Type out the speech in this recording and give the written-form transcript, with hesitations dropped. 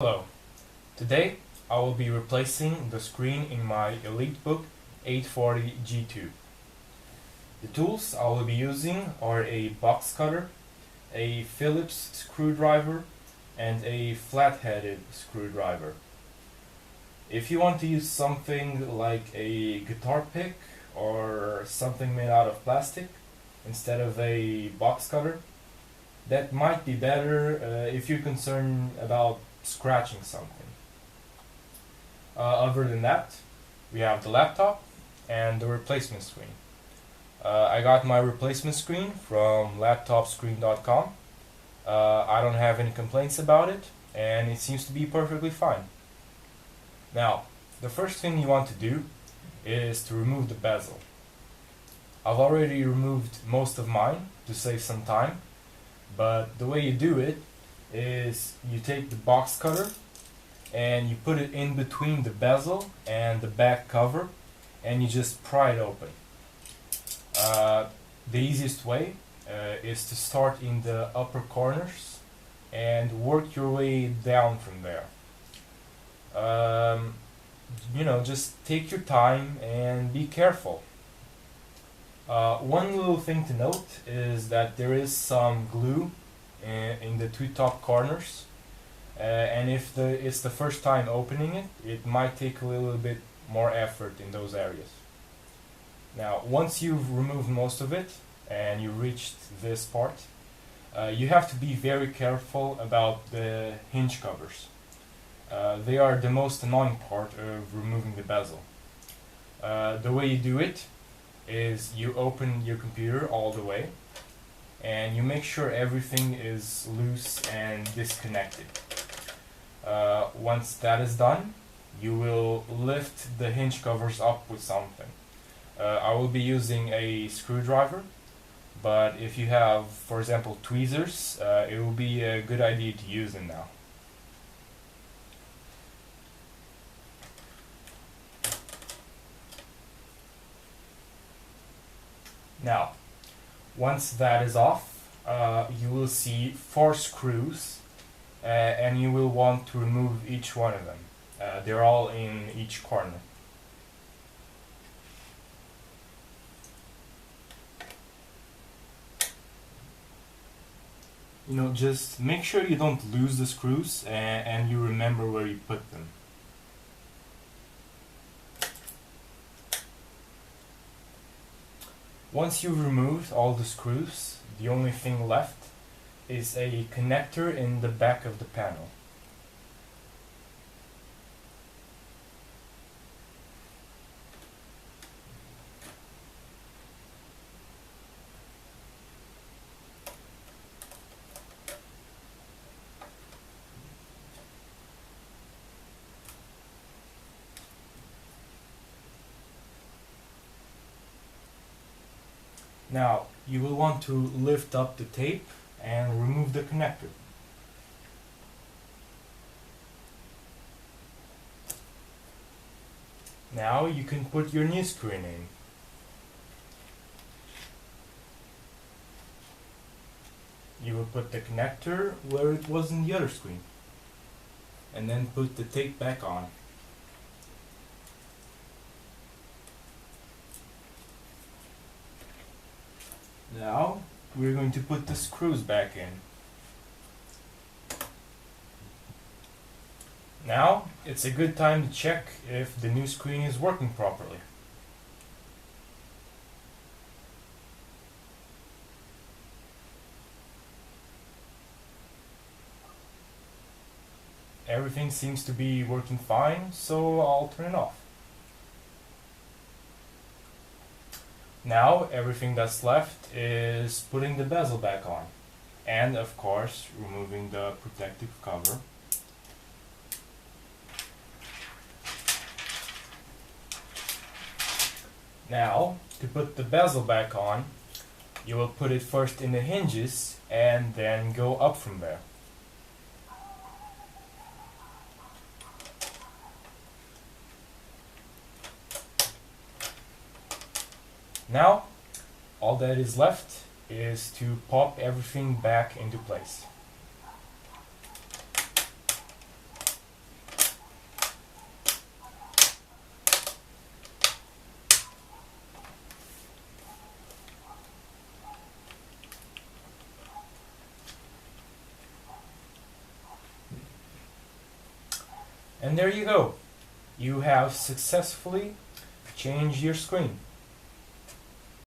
Hello, today I will be replacing the screen in my Elitebook 840 G2. The tools I will be using are a box cutter, a Phillips screwdriver, and a flat-headed screwdriver. If you want to use something like a guitar pick or something made out of plastic instead of a box cutter, that might be better if you're concerned about scratching something. Other than that, we have the laptop and the replacement screen. I got my replacement screen from laptopscreen.com. I don't have any complaints about it, and it seems to be perfectly fine. Now, the first thing you want to do is to remove the bezel. I've already removed most of mine to save some time, but the way you do it is you take the box cutter and you put it in between the bezel and the back cover and you just pry it open. The easiest way is to start in the upper corners and work your way down from there. Just take your time and be careful. One little thing to note is that there is some glue in the two top corners, and if it's the first time opening it, it might take a little bit more effort in those areas. Now, once you've removed most of it and you reached this part, you have to be very careful about the hinge covers. They are the most annoying part of removing the bezel. The way you do it is you open your computer all the way and you make sure everything is loose and disconnected. Once that is done, you will lift the hinge covers up with something. I will be using a screwdriver, but if you have, for example, tweezers, it will be a good idea to use them now. Now, once that is off, you will see 4 screws, and you will want to remove each one of them. They're all in each corner. Just make sure you don't lose the screws and you remember where you put them. Once you've removed all the screws, the only thing left is a connector in the back of the panel. Now, you will want to lift up the tape and remove the connector. Now you can put your new screen in. You will put the connector where it was in the other screen, and then put the tape back on. Now we're going to put the screws back in. Now it's a good time to check if the new screen is working properly. Everything seems to be working fine, so I'll turn it off. Now everything that's left is putting the bezel back on, and of course removing the protective cover. Now, to put the bezel back on, you will put it first in the hinges and then go up from there. Now, all that is left is to pop everything back into place. And there you go. You have successfully changed your screen.